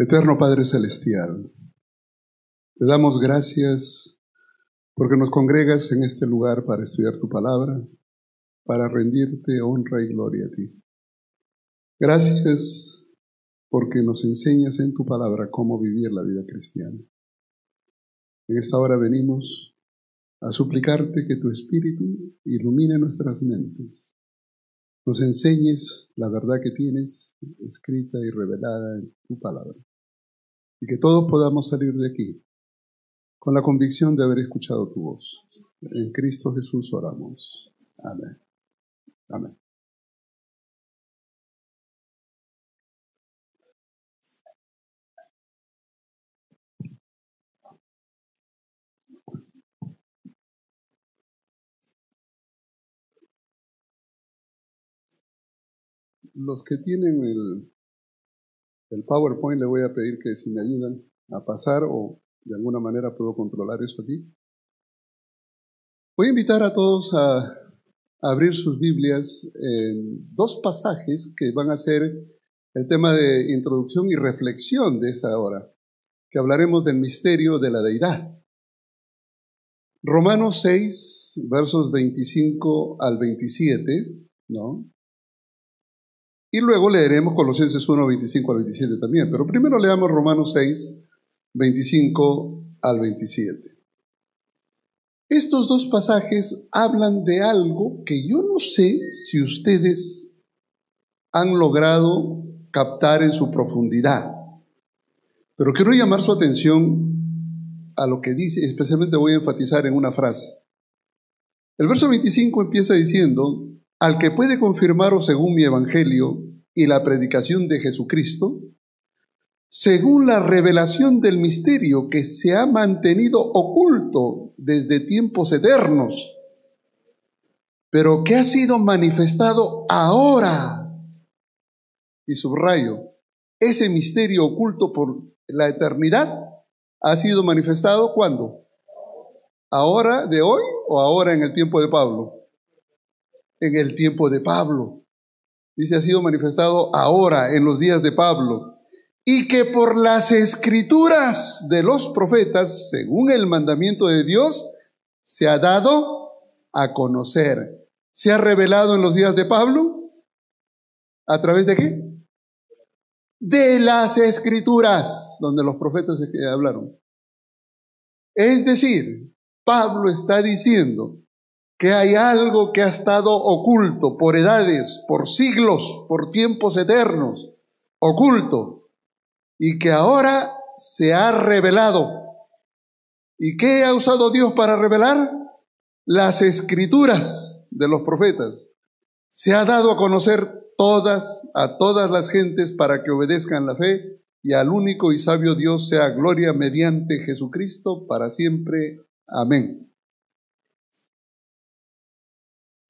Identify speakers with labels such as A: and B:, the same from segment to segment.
A: Eterno Padre Celestial, te damos gracias porque nos congregas en este lugar para estudiar tu palabra, para rendirte honra y gloria a ti. Gracias porque nos enseñas en tu palabra cómo vivir la vida cristiana. En esta hora venimos a suplicarte que tu Espíritu ilumine nuestras mentes, nos enseñes la verdad que tienes escrita y revelada en tu palabra, y que todos podamos salir de aquí con la convicción de haber escuchado tu voz. En Cristo Jesús oramos. Amén. Amén. Los que tienen el PowerPoint, le voy a pedir que si me ayudan a pasar, o de alguna manera puedo controlar eso aquí. Voy a invitar a todos a abrir sus Biblias en dos pasajes que van a ser el tema de introducción y reflexión de esta hora, que hablaremos del misterio de la deidad. Romanos 6, versos 25 al 27, ¿no? Y luego leeremos Colosenses 1, 25 al 27 también. Pero primero leamos Romanos 6, 25 al 27. Estos dos pasajes hablan de algo que yo no sé si ustedes han logrado captar en su profundidad. Pero quiero llamar su atención a lo que dice, especialmente voy a enfatizar en una frase. El verso 25 empieza diciendo: al que puede confirmaros según mi evangelio y la predicación de Jesucristo, según la revelación del misterio que se ha mantenido oculto desde tiempos eternos, pero que ha sido manifestado ahora. Y subrayo, ese misterio oculto por la eternidad ha sido manifestado ¿cuándo? ¿Ahora de hoy o ahora en el tiempo de Pablo? En el tiempo de Pablo. Dice, ha sido manifestado ahora, en los días de Pablo, y que por las escrituras de los profetas, según el mandamiento de Dios, se ha dado a conocer. ¿Se ha revelado en los días de Pablo? ¿A través de qué? De las escrituras, donde los profetas hablaron. Es decir, Pablo está diciendo que hay algo que ha estado oculto por edades, por siglos, por tiempos eternos, oculto, y que ahora se ha revelado. ¿Y qué ha usado Dios para revelar? Las escrituras de los profetas. Se ha dado a conocer a todas las gentes para que obedezcan la fe, y al único y sabio Dios sea gloria mediante Jesucristo para siempre. Amén.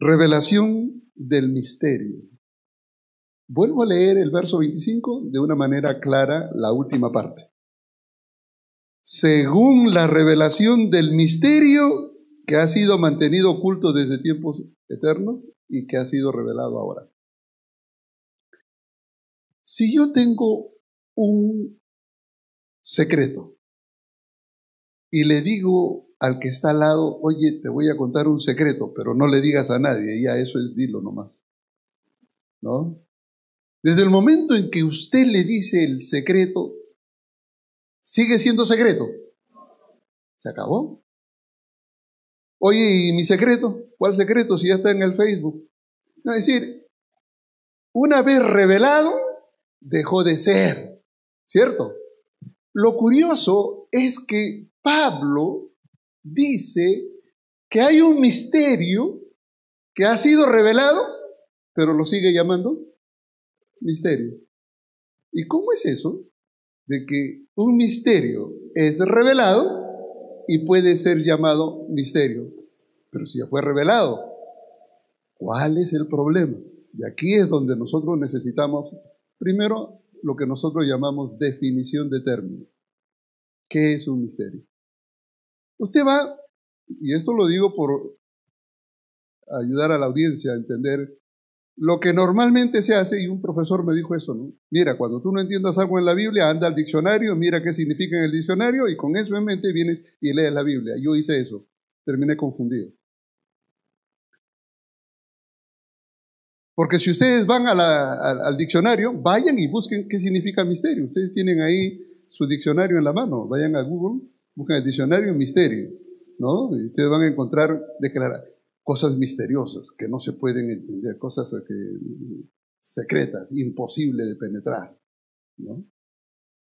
A: Revelación del misterio. Vuelvo a leer el verso 25 de una manera clara, la última parte. Según la revelación del misterio que ha sido mantenido oculto desde tiempos eternos y que ha sido revelado ahora. Si yo tengo un secreto y le digo al que está al lado, oye, te voy a contar un secreto, pero no le digas a nadie, ya eso es dilo nomás, ¿no? Desde el momento en que usted le dice el secreto, ¿sigue siendo secreto? ¿Se acabó? Oye, ¿y mi secreto? ¿Cuál secreto si ya está en el Facebook? No, es decir, una vez revelado, dejó de ser, ¿cierto? Lo curioso es que Pablo dice que hay un misterio que ha sido revelado, pero lo sigue llamando misterio. ¿Y cómo es eso? De que un misterio es revelado y puede ser llamado misterio. Pero si ya fue revelado, ¿cuál es el problema? Y aquí es donde nosotros necesitamos, primero, lo que nosotros llamamos definición de término. ¿Qué es un misterio? Usted va, y esto lo digo por ayudar a la audiencia a entender, Lo que normalmente se hace, y un profesor me dijo eso, ¿no? Mira, cuando tú no entiendas algo en la Biblia, anda al diccionario, mira qué significa en el diccionario, y con eso en mente vienes y lees la Biblia. Yo hice eso, terminé confundido. Porque si ustedes van al diccionario, vayan y busquen qué significa misterio. Ustedes tienen ahí su diccionario en la mano, vayan a Google, busquen el diccionario misterio, ¿no? Y ustedes van a encontrar cosas misteriosas que no se pueden entender, cosas secretas, imposible de penetrar, ¿no?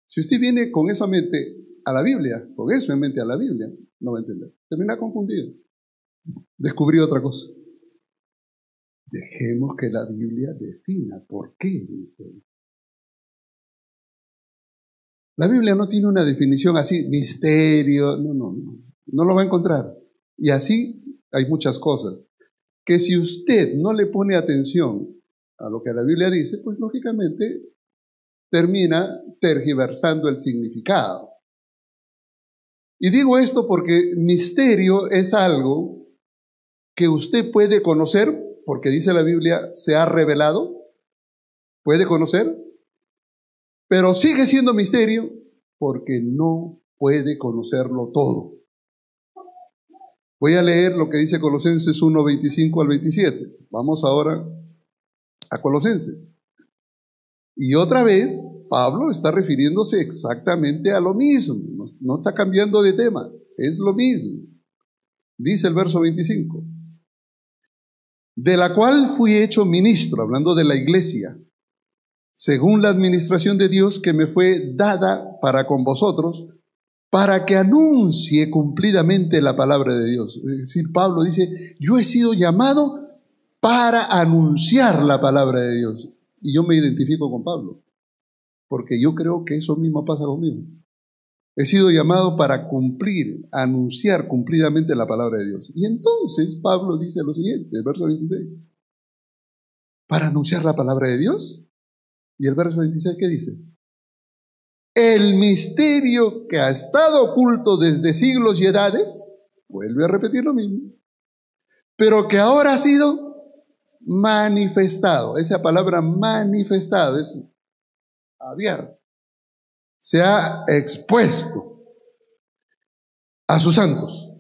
A: Si usted viene con esa mente a la Biblia, con eso en mente a la Biblia, no va a entender. Termina confundido. Descubrí otra cosa. Dejemos que la Biblia defina por qué el misterio. La Biblia no tiene una definición así, misterio, no lo va a encontrar. Y así hay muchas cosas que si usted no le pone atención a lo que la Biblia dice, pues lógicamente termina tergiversando el significado. Y digo esto porque misterio es algo que usted puede conocer, porque dice la Biblia, se ha revelado, puede conocer, pero sigue siendo misterio porque no puede conocerlo todo. Voy a leer lo que dice Colosenses 1, 25 al 27. Vamos ahora a Colosenses. Y otra vez, Pablo está refiriéndose exactamente a lo mismo, no está cambiando de tema, es lo mismo. Dice el verso 25. De la cual fui hecho ministro, hablando de la iglesia, según la administración de Dios que me fue dada para con vosotros, para que anuncie cumplidamente la palabra de Dios. Es decir, Pablo dice, yo he sido llamado para anunciar la palabra de Dios. Y yo me identifico con Pablo, porque yo creo que eso mismo pasa conmigo. He sido llamado para cumplir, anunciar cumplidamente la palabra de Dios. Y entonces Pablo dice lo siguiente, el verso 26. ¿Para anunciar la palabra de Dios? Y el verso 26, ¿qué dice? El misterio que ha estado oculto desde siglos y edades, vuelve a repetir lo mismo, pero que ahora ha sido manifestado. Esa palabra manifestado es abierto. Se ha expuesto a sus santos,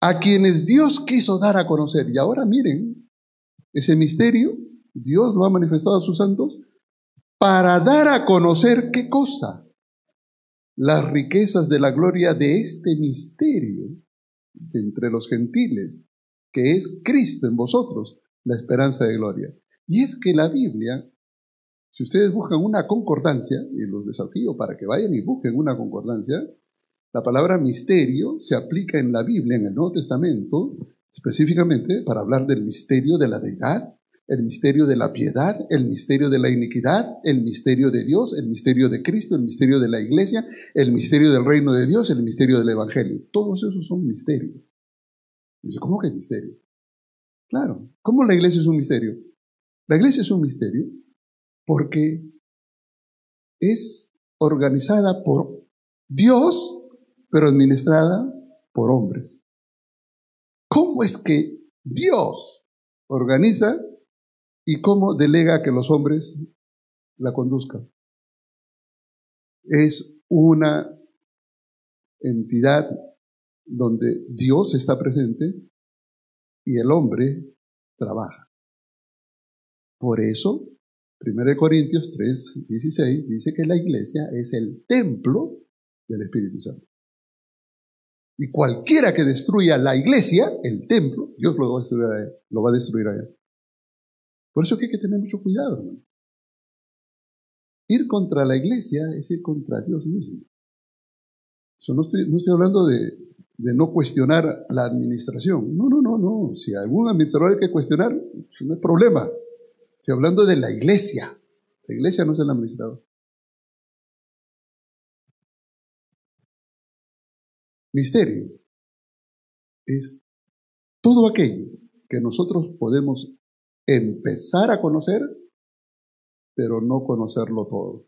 A: a quienes Dios quiso dar a conocer. Y ahora miren, ese misterio, Dios lo ha manifestado a sus santos para dar a conocer, ¿qué cosa? Las riquezas de la gloria de este misterio de entre los gentiles, que es Cristo en vosotros, la esperanza de gloria. Y es que la Biblia, si ustedes buscan una concordancia, y los desafío para que vayan y busquen una concordancia, la palabra misterio se aplica en la Biblia, en el Nuevo Testamento, específicamente para hablar del misterio de la deidad, el misterio de la piedad, el misterio de la iniquidad, el misterio de Dios, el misterio de Cristo, el misterio de la iglesia, el misterio del reino de Dios, el misterio del evangelio. Todos esos son misterios. Dice, ¿cómo que misterio? Claro, ¿cómo la iglesia es un misterio? La iglesia es un misterio porque es organizada por Dios, pero administrada por hombres. ¿Cómo es que Dios organiza y cómo delega que los hombres la conduzcan? Es una entidad donde Dios está presente y el hombre trabaja. Por eso, 1 Corintios 3:16 dice que la iglesia es el templo del Espíritu Santo. Y cualquiera que destruya la iglesia, el templo, Dios lo va a destruir a él. Por eso es que hay que tener mucho cuidado, hermano. Ir contra la iglesia es ir contra Dios mismo. Eso no estoy hablando de no cuestionar la administración. No. Si algún administrador hay que cuestionar, eso no es problema. Estoy hablando de la iglesia. La iglesia no es el administrador. Misterio es todo aquello que nosotros podemos empezar a conocer, pero no conocerlo todo.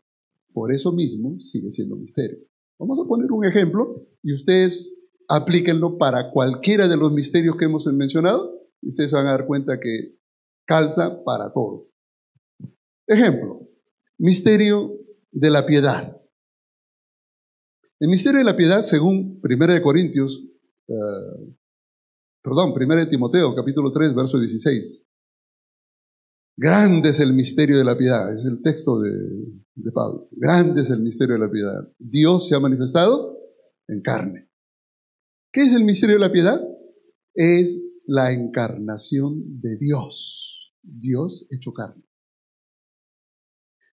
A: Por eso mismo sigue siendo misterio. Vamos a poner un ejemplo y ustedes aplíquenlo para cualquiera de los misterios que hemos mencionado y ustedes se van a dar cuenta que calza para todo. Ejemplo, misterio de la piedad. El misterio de la piedad, según 1 Corintios, 1 Timoteo, capítulo 3, verso 16. Grande es el misterio de la piedad, es el texto de Pablo. Grande es el misterio de la piedad. Dios se ha manifestado en carne. ¿Qué es el misterio de la piedad? Es la encarnación de Dios. Dios hecho carne.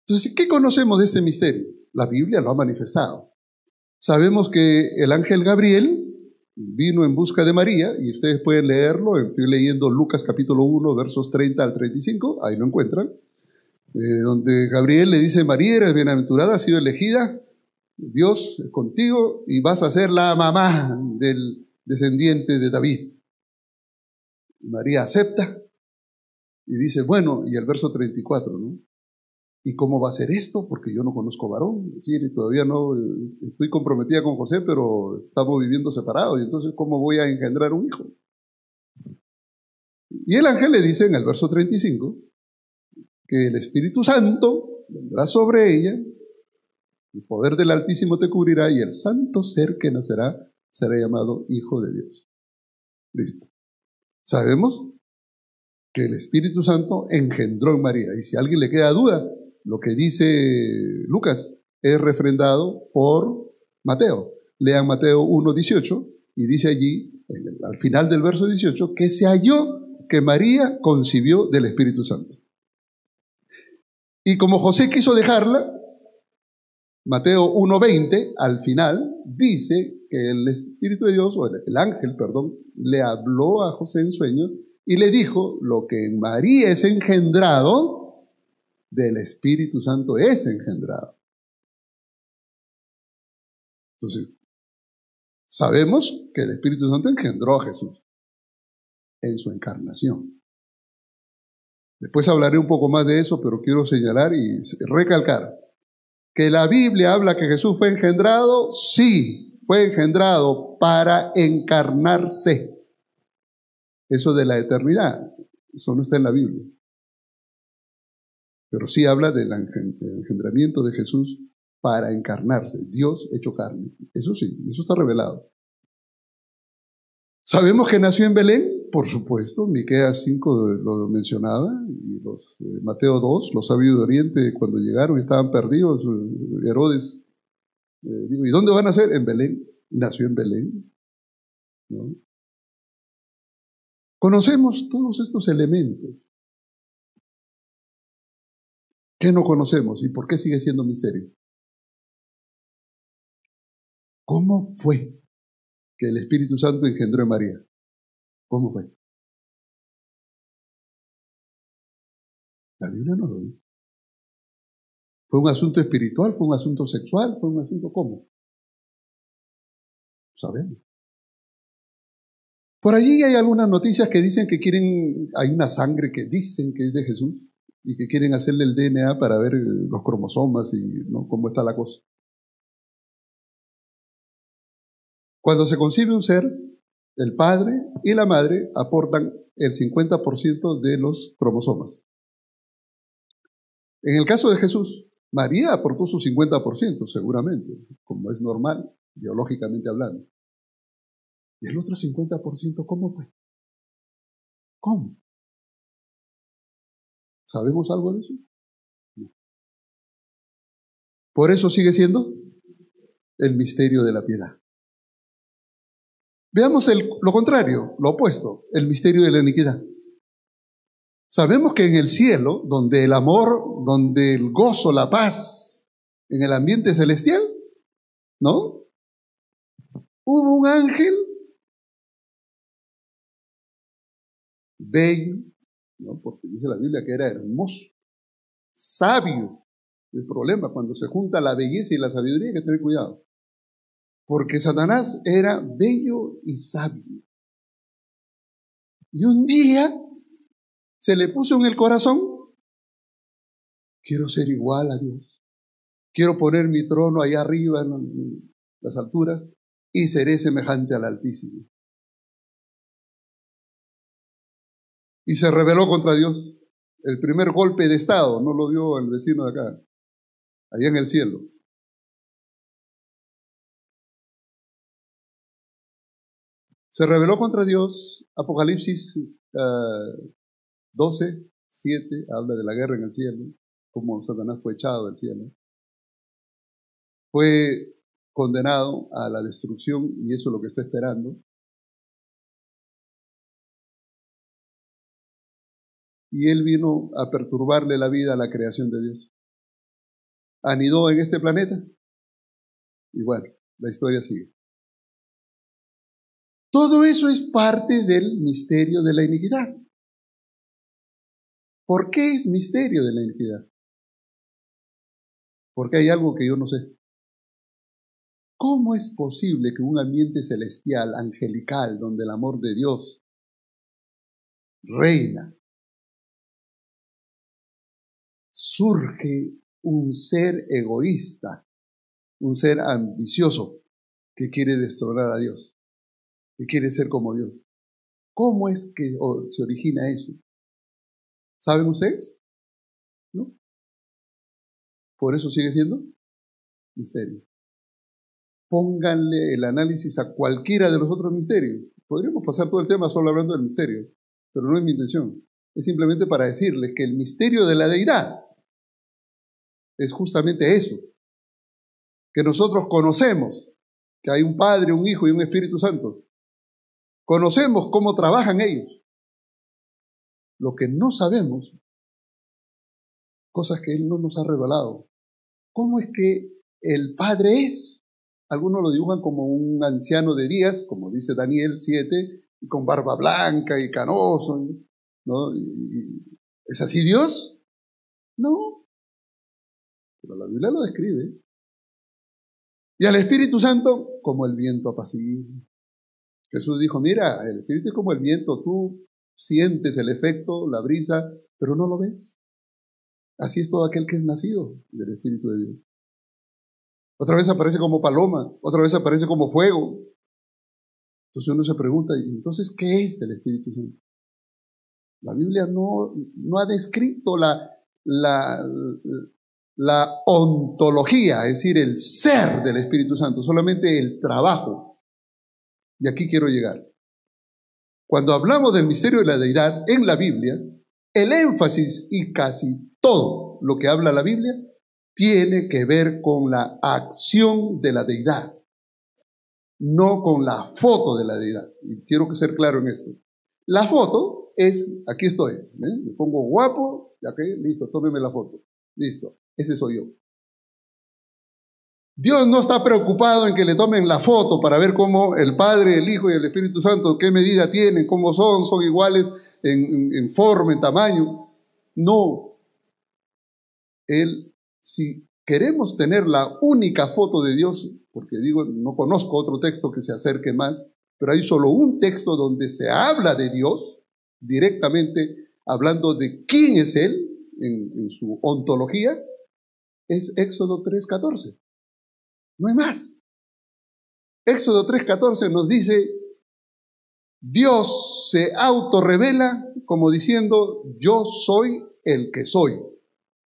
A: Entonces, ¿qué conocemos de este misterio? La Biblia lo ha manifestado. Sabemos que el ángel Gabriel vino en busca de María, y ustedes pueden leerlo, estoy leyendo Lucas capítulo 1, versos 30 al 35, ahí lo encuentran, donde Gabriel le dice: María, eres bienaventurada, has sido elegida, Dios es contigo, y vas a ser la mamá del descendiente de David. María acepta, y dice, bueno, y el verso 34, ¿no? ¿Y cómo va a ser esto? Porque yo no conozco varón, y todavía no estoy comprometida con José, pero estamos viviendo separados, y entonces ¿cómo voy a engendrar un hijo? Y el ángel le dice en el verso 35 que el Espíritu Santo vendrá sobre ella, el poder del Altísimo te cubrirá, y el santo ser que nacerá será llamado Hijo de Dios. Listo. Sabemos que el Espíritu Santo engendró en María, y si a alguien le queda duda, lo que dice Lucas es refrendado por Mateo. Lean Mateo 1:18 y dice allí, al final del verso 18, que se halló que María concibió del Espíritu Santo. Y como José quiso dejarla, Mateo 1:20, al final, dice que el Espíritu de Dios, o el ángel, perdón, le habló a José en sueños y le dijo: lo que en María es engendrado, del Espíritu Santo es engendrado. Entonces, sabemos que el Espíritu Santo engendró a Jesús en su encarnación. Después hablaré un poco más de eso, pero quiero señalar y recalcar que la Biblia habla que Jesús fue engendrado. Sí, fue engendrado para encarnarse. Eso de la eternidad, eso no está en la Biblia. Pero sí habla del engendramiento de Jesús para encarnarse, Dios hecho carne. Eso sí, eso está revelado. ¿Sabemos que nació en Belén? Por supuesto, Miqueas 5 lo mencionaba, y Mateo 2, los sabios de Oriente, cuando llegaron estaban perdidos. Herodes, ¿y dónde van a nacer? En Belén. Nació en Belén, ¿no? Conocemos todos estos elementos. ¿Qué no conocemos y por qué sigue siendo misterio? ¿Cómo fue que el Espíritu Santo engendró a María? ¿Cómo fue? La Biblia no lo dice. ¿Fue un asunto espiritual? ¿Fue un asunto sexual? ¿Fue un asunto cómo? Sabemos. Por allí hay algunas noticias que dicen que hay una sangre que dicen que es de Jesús y que quieren hacerle el DNA para ver los cromosomas y, ¿no?, cómo está la cosa. Cuando se concibe un ser, el padre y la madre aportan el 50% de los cromosomas. En el caso de Jesús, María aportó su 50%, seguramente, como es normal, biológicamente hablando. ¿Y el otro 50% cómo fue? ¿Cómo? ¿Sabemos algo de eso? No. Por eso sigue siendo el misterio de la piedad. Veamos lo contrario, lo opuesto, el misterio de la iniquidad. Sabemos que en el cielo, donde el amor, donde el gozo, la paz, en el ambiente celestial, ¿no?, hubo un ángel bello, ¿no?, porque dice la Biblia que era hermoso, sabio. El problema, cuando se junta la belleza y la sabiduría, hay que tener cuidado. Porque Satanás era bello y sabio. Y un día se le puso en el corazón: quiero ser igual a Dios. Quiero poner mi trono allá arriba en las alturas y seré semejante al Altísimo. y se rebeló contra Dios. El primer golpe de Estado no lo dio el vecino de acá, allá en el cielo. Se rebeló contra Dios. Apocalipsis 12, 7, habla de la guerra en el cielo, cómo Satanás fue echado del cielo. Fue condenado a la destrucción y eso es lo que está esperando. Y él vino a perturbarle la vida a la creación de Dios. Anidó en este planeta y bueno, la historia sigue. Todo eso es parte del misterio de la iniquidad. ¿Por qué es misterio de la iniquidad? Porque hay algo que yo no sé. ¿Cómo es posible que un ambiente celestial, angelical, donde el amor de Dios reina, surge un ser egoísta, un ser ambicioso que quiere destronar a Dios, que quiere ser como Dios? ¿Cómo es que se origina eso? ¿Saben ustedes? ¿No? Por eso sigue siendo misterio. Pónganle el análisis a cualquiera de los otros misterios. Podríamos pasar todo el tema solo hablando del misterio, pero no es mi intención. Es simplemente para decirles que el misterio de la deidad es justamente eso, que nosotros conocemos, que hay un Padre, un Hijo y un Espíritu Santo. Conocemos cómo trabajan ellos. Lo que no sabemos, cosas que Él no nos ha revelado. ¿Cómo es que el Padre es? Algunos lo dibujan como un anciano de días, como dice Daniel 7, con barba blanca y canoso, ¿no? ¿Es así Dios? No, pero la Biblia lo describe. Y al Espíritu Santo como el viento apacible. Jesús dijo, mira, el Espíritu es como el viento, tú sientes el efecto, la brisa, pero no lo ves. Así es todo aquel que es nacido del Espíritu de Dios. Otra vez aparece como paloma, otra vez aparece como fuego. Entonces uno se pregunta, ¿y entonces qué es el Espíritu Santo? La Biblia no ha descrito la ontología, es decir, el ser del Espíritu Santo, solamente el trabajo. Y aquí quiero llegar. Cuando hablamos del misterio de la deidad en la Biblia, el énfasis y casi todo lo que habla la Biblia tiene que ver con la acción de la deidad, no con la foto de la deidad. Y quiero ser claro en esto. La foto es, aquí estoy, me pongo guapo, ya que, listo, tómeme la foto. Listo, ese soy yo. Dios no está preocupado en que le tomen la foto para ver cómo el Padre, el Hijo y el Espíritu Santo, qué medida tienen, cómo son iguales en forma, en tamaño. No. Si queremos tener la única foto de Dios, porque digo, no conozco otro texto que se acerque más, pero hay solo un texto donde se habla de Dios, directamente hablando de quién es Él en su ontología, es Éxodo 3:14. No hay más. Éxodo 3:14 nos dice, Dios se autorrevela como diciendo, yo soy el que soy,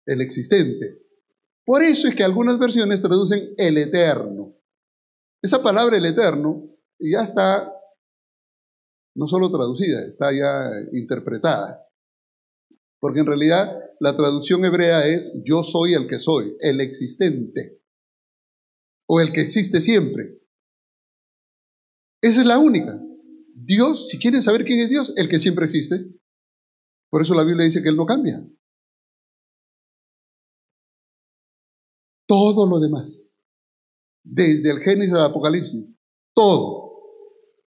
A: el existente. Por eso es que algunas versiones traducen el eterno. Esa palabra el eterno ya está no solo traducida, está ya interpretada. Porque en realidad la traducción hebrea es yo soy el que soy, el existente, o el que existe siempre. Esa es la única. Dios, si quieren saber quién es Dios, el que siempre existe. Por eso la Biblia dice que Él no cambia. Todo lo demás, desde el Génesis al Apocalipsis, todo,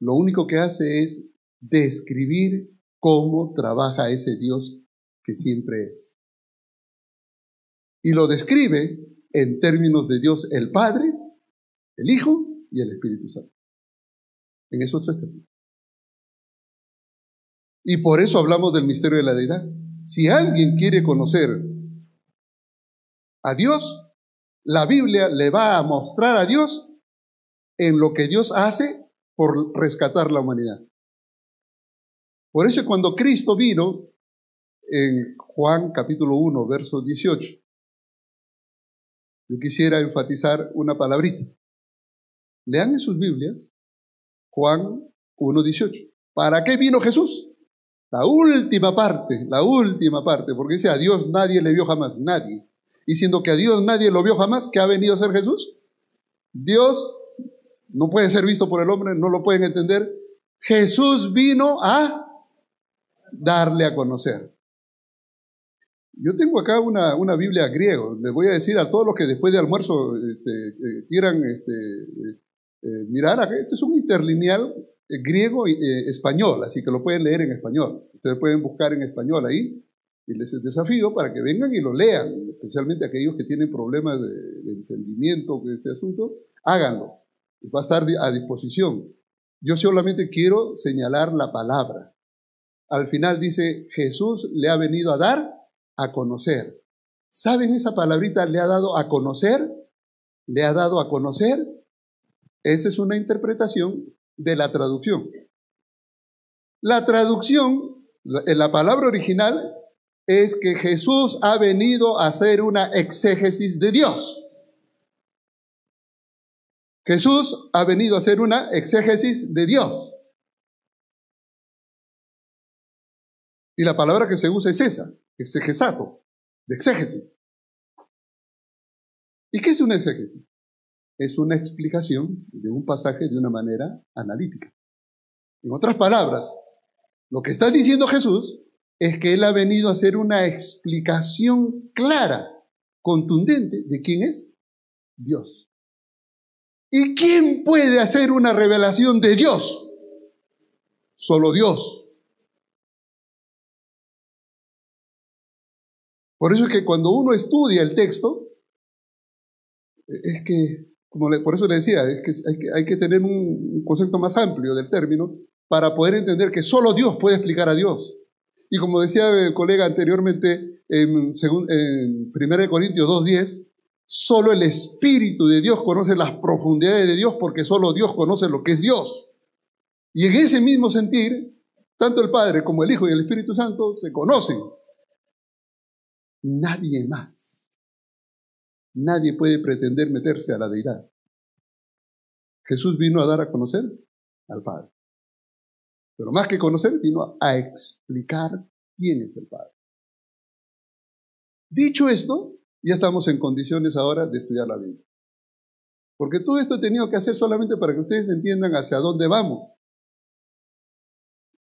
A: lo único que hace es describir cómo trabaja ese Dios que siempre es. Y lo describe en términos de Dios el Padre, el Hijo y el Espíritu Santo. En esos tres términos. Y por eso hablamos del misterio de la deidad. Si alguien quiere conocer a Dios, la Biblia le va a mostrar a Dios en lo que Dios hace por rescatar la humanidad. Por eso cuando Cristo vino, en Juan capítulo 1, verso 18, yo quisiera enfatizar una palabrita. Lean en sus Biblias Juan 1, 18. ¿Para qué vino Jesús? La última parte, porque dice a Dios nadie le vio jamás, nadie. Y siendo que a Dios nadie lo vio jamás, ¿qué ha venido a ser Jesús? Dios no puede ser visto por el hombre, no lo pueden entender. Jesús vino a darle a conocer. Yo tengo acá una Biblia griego. Les voy a decir a todos los que después de almuerzo quieran mirar. Acá. Este es un interlineal griego español, así que lo pueden leer en español. Ustedes pueden buscar en español ahí. Y les desafío para que vengan y lo lean, especialmente aquellos que tienen problemas de entendimiento de este asunto. Háganlo. Va a estar a disposición. Yo solamente quiero señalar la palabra. Al final dice, Jesús le ha venido a dar a conocer. ¿Saben esa palabrita? Le ha dado a conocer. Le ha dado a conocer. Esa es una interpretación de la traducción. La traducción, en la palabra original, es que Jesús ha venido a hacer una exégesis de Dios. Jesús ha venido a hacer una exégesis de Dios. Y la palabra que se usa es esa, exegesato, de exégesis. ¿Y qué es una exégesis? Es una explicación de un pasaje de una manera analítica. En otras palabras, lo que está diciendo Jesús es que Él ha venido a hacer una explicación clara, contundente, de quién es Dios. ¿Y quién puede hacer una revelación de Dios? Solo Dios. Por eso es que cuando uno estudia el texto, es que, por eso le decía, es que hay que tener un concepto más amplio del término para poder entender que solo Dios puede explicar a Dios. Y como decía el colega anteriormente, en 1 Corintios 2:10, solo el Espíritu de Dios conoce las profundidades de Dios, porque solo Dios conoce lo que es Dios. Y en ese mismo sentir, tanto el Padre como el Hijo y el Espíritu Santo se conocen. Nadie más. Nadie puede pretender meterse a la deidad. Jesús vino a dar a conocer al Padre. Pero más que conocer, vino a explicar quién es el Padre. Dicho esto, ya estamos en condiciones ahora de estudiar la Biblia. Porque todo esto he tenido que hacer solamente para que ustedes entiendan hacia dónde vamos.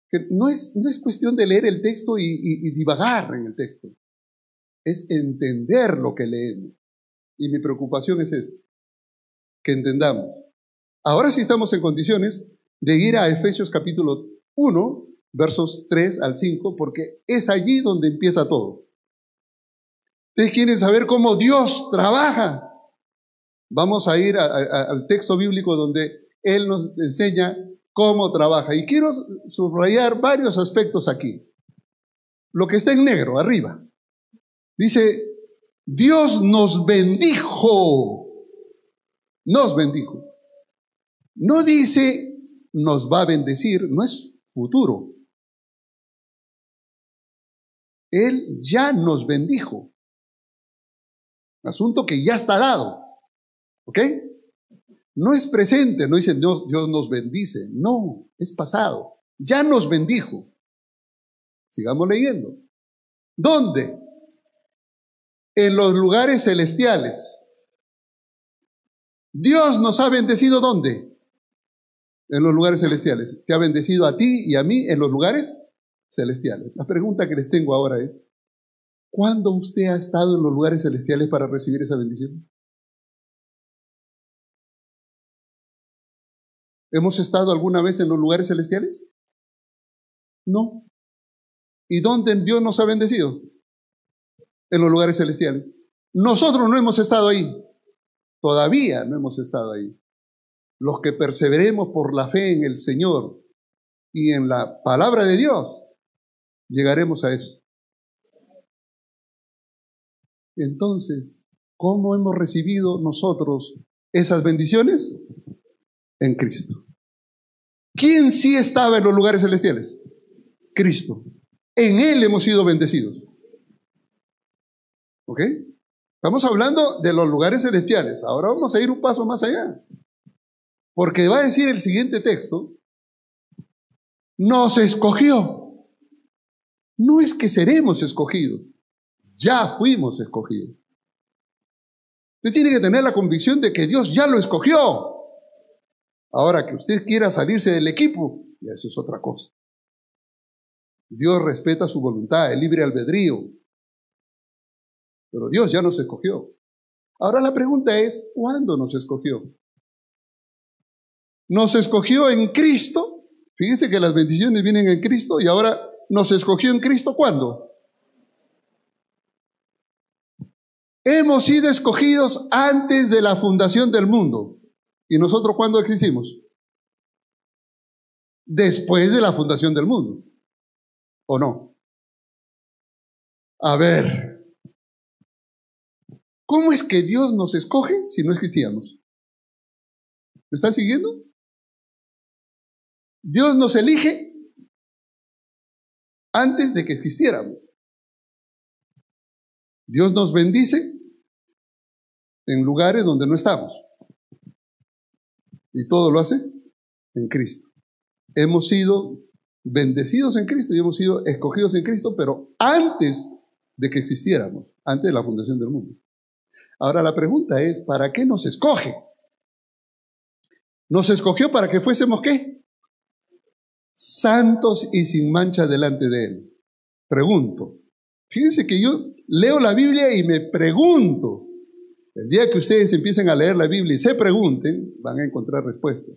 A: Que no es cuestión de leer el texto y divagar en el texto. Es entender lo que leemos. Y mi preocupación es esa, que entendamos. Ahora sí estamos en condiciones de ir a Efesios capítulo 1, versos 3 al 5, porque es allí donde empieza todo. ¿Ustedes quieren saber cómo Dios trabaja? Vamos a ir al texto bíblico donde Él nos enseña cómo trabaja. Y quiero subrayar varios aspectos aquí. Lo que está en negro, arriba. Dice, Dios nos bendijo. Nos bendijo. No dice, nos va a bendecir, no es futuro. Él ya nos bendijo. Asunto que ya está dado. ¿Ok? No es presente, no dice Dios nos bendice. No, es pasado. Ya nos bendijo. Sigamos leyendo. ¿Dónde? En los lugares celestiales. Dios nos ha bendecido ¿dónde? En los lugares celestiales. Te ha bendecido a ti y a mí en los lugares celestiales. La pregunta que les tengo ahora es, ¿cuándo usted ha estado en los lugares celestiales para recibir esa bendición? ¿Hemos estado alguna vez en los lugares celestiales? No. ¿Y dónde Dios nos ha bendecido? En los lugares celestiales. Nosotros no hemos estado ahí. Todavía no hemos estado ahí. Los que perseveremos por la fe en el Señor y en la palabra de Dios, llegaremos a eso. Entonces, ¿cómo hemos recibido nosotros esas bendiciones? En Cristo. ¿Quién sí estaba en los lugares celestiales? Cristo. En Él hemos sido bendecidos. ¿Ok? Estamos hablando de los lugares celestiales. Ahora vamos a ir un paso más allá. Porque va a decir el siguiente texto, nos escogió. No es que seremos escogidos, ya fuimos escogidos. Usted tiene que tener la convicción de que Dios ya lo escogió. Ahora, que usted quiera salirse del equipo, ya eso es otra cosa. Dios respeta su voluntad, el libre albedrío. Pero Dios ya nos escogió. Ahora la pregunta es, ¿cuándo nos escogió? Nos escogió en Cristo. Fíjense que las bendiciones vienen en Cristo y ahora nos escogió en Cristo. ¿Cuándo? Hemos sido escogidos antes de la fundación del mundo. ¿Y nosotros cuándo existimos? Después de la fundación del mundo. ¿O no? A ver, ¿cómo es que Dios nos escoge si no existíamos? ¿Me están siguiendo? Dios nos elige antes de que existiéramos. Dios nos bendice en lugares donde no estamos. Y todo lo hace en Cristo. Hemos sido bendecidos en Cristo y hemos sido escogidos en Cristo, pero antes de que existiéramos, antes de la fundación del mundo. Ahora la pregunta es, ¿para qué nos escoge? ¿Nos escogió para que fuésemos qué? Santos y sin mancha delante de Él. Pregunto. Fíjense que yo leo la Biblia y me pregunto. El día que ustedes empiecen a leer la Biblia y se pregunten, van a encontrar respuestas.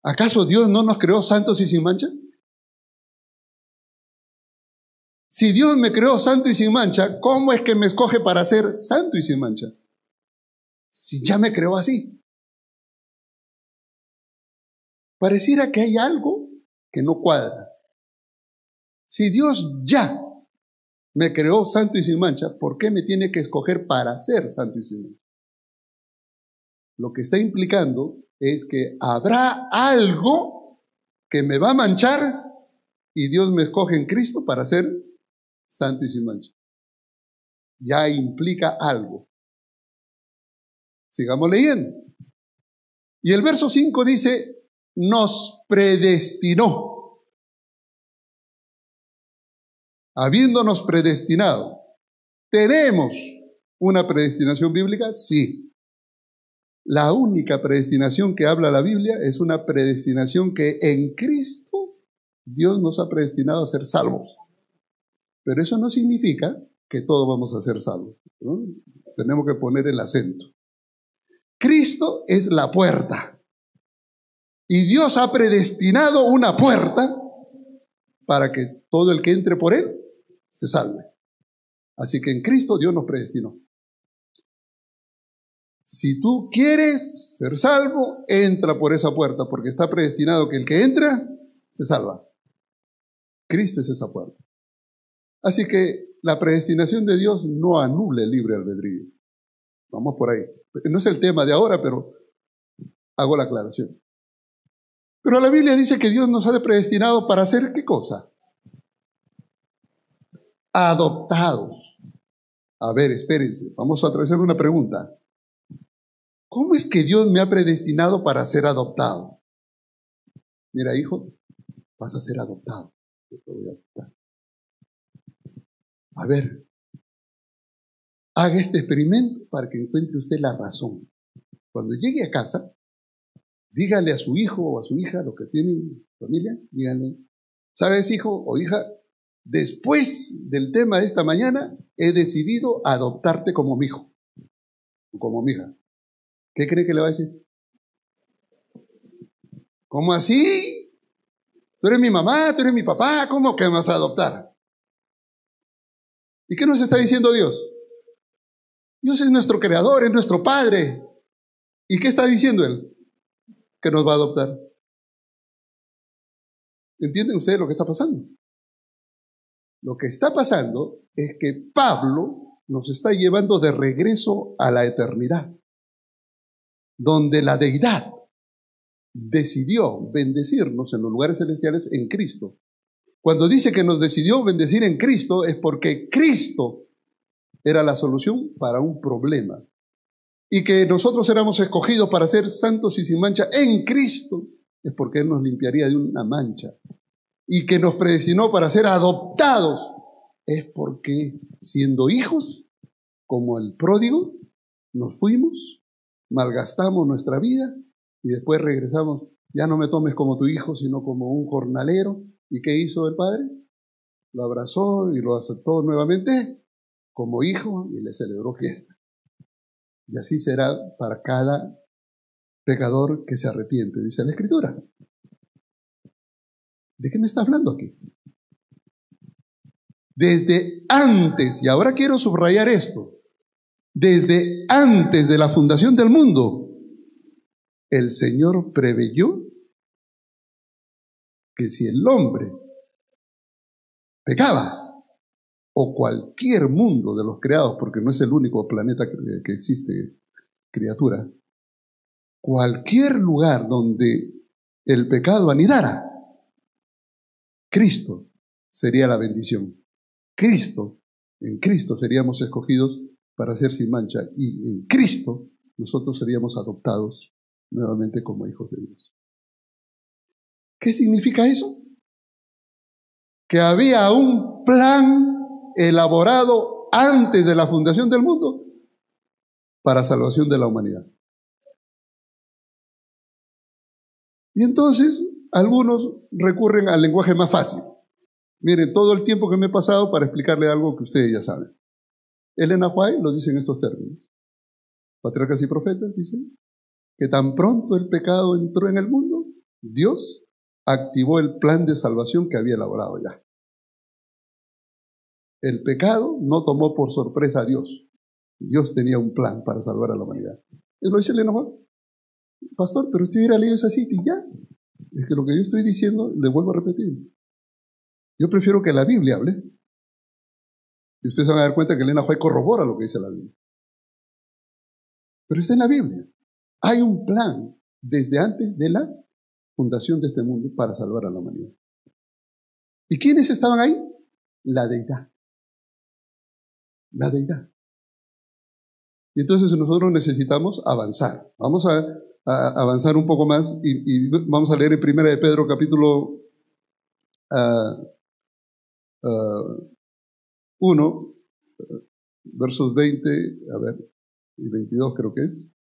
A: ¿Acaso Dios no nos creó santos y sin mancha? Si Dios me creó santo y sin mancha, ¿cómo es que me escoge para ser santo y sin mancha? Si ya me creó así. Pareciera que hay algo que no cuadra. Si Dios ya me creó santo y sin mancha, ¿por qué me tiene que escoger para ser santo y sin mancha? Lo que está implicando es que habrá algo que me va a manchar y Dios me escoge en Cristo para ser santo y sin mancha. Ya implica algo. Sigamos leyendo. Y el verso 5 dice, nos predestinó. Habiéndonos predestinado. ¿Tenemos una predestinación bíblica? Sí. La única predestinación que habla la Biblia es una predestinación que en Cristo Dios nos ha predestinado a ser salvos. Pero eso no significa que todos vamos a ser salvos, ¿no? Tenemos que poner el acento. Cristo es la puerta. Y Dios ha predestinado una puerta para que todo el que entre por él se salve. Así que en Cristo Dios nos predestinó. Si tú quieres ser salvo, entra por esa puerta, porque está predestinado que el que entra se salva. Cristo es esa puerta. Así que la predestinación de Dios no anula el libre albedrío. Vamos por ahí. No es el tema de ahora, pero hago la aclaración. Pero la Biblia dice que Dios nos ha predestinado para hacer ¿qué cosa? Adoptados. A ver, espérense, vamos a hacer una pregunta. ¿Cómo es que Dios me ha predestinado para ser adoptado? Mira, hijo, vas a ser adoptado. Yo te voy a adoptar. A ver, haga este experimento para que encuentre usted la razón. Cuando llegue a casa, dígale a su hijo o a su hija, los que tienen familia, díganle, ¿sabes, hijo o hija? Después del tema de esta mañana, he decidido adoptarte como mi hijo o como mi hija. ¿Qué cree que le va a decir? ¿Cómo así? Tú eres mi mamá, tú eres mi papá, ¿cómo que me vas a adoptar? ¿Y qué nos está diciendo Dios? Dios es nuestro creador, es nuestro padre. ¿Y qué está diciendo Él? Que nos va a adoptar. ¿Entienden ustedes lo que está pasando? Lo que está pasando es que Pablo nos está llevando de regreso a la eternidad, donde la deidad decidió bendecirnos en los lugares celestiales en Cristo. Cuando dice que nos decidió bendecir en Cristo es porque Cristo era la solución para un problema. Y que nosotros éramos escogidos para ser santos y sin mancha en Cristo es porque Él nos limpiaría de una mancha. Y que nos predestinó para ser adoptados es porque, siendo hijos, como el pródigo, nos fuimos, malgastamos nuestra vida y después regresamos. Ya no me tomes como tu hijo, sino como un jornalero. ¿Y qué hizo el Padre? Lo abrazó y lo aceptó nuevamente como hijo y le celebró fiesta. Y así será para cada pecador que se arrepiente, dice la Escritura. ¿De qué me está hablando aquí? Desde antes, y ahora quiero subrayar esto, desde antes de la fundación del mundo, el Señor preveyó que si el hombre pecaba, o cualquier mundo de los creados, porque no es el único planeta que existe criatura, cualquier lugar donde el pecado anidara, Cristo sería la bendición. En Cristo seríamos escogidos para ser sin mancha y en Cristo nosotros seríamos adoptados nuevamente como hijos de Dios. ¿Qué significa eso? Que había un plan elaborado antes de la fundación del mundo para salvación de la humanidad. Y entonces algunos recurren al lenguaje más fácil. Miren, todo el tiempo que me he pasado para explicarle algo que ustedes ya saben. Elena White lo dice en estos términos. Patriarcas y profetas dicen que tan pronto el pecado entró en el mundo, Dios activó el plan de salvación que había elaborado ya. El pecado no tomó por sorpresa a Dios. Dios tenía un plan para salvar a la humanidad. ¿Y lo dice Elena White? Pastor, pero usted hubiera leído esa cita y ya. Es que lo que yo estoy diciendo, le vuelvo a repetir. Yo prefiero que la Biblia hable. Y ustedes se van a dar cuenta que Elena White corrobora lo que dice la Biblia. Pero está en la Biblia. Hay un plan desde antes de la fundación de este mundo para salvar a la humanidad. ¿Y quiénes estaban ahí? La deidad. La deidad. Y entonces nosotros necesitamos avanzar. Vamos a avanzar un poco más y vamos a leer en 1 de Pedro capítulo 1, versos 20, y 22 creo que es.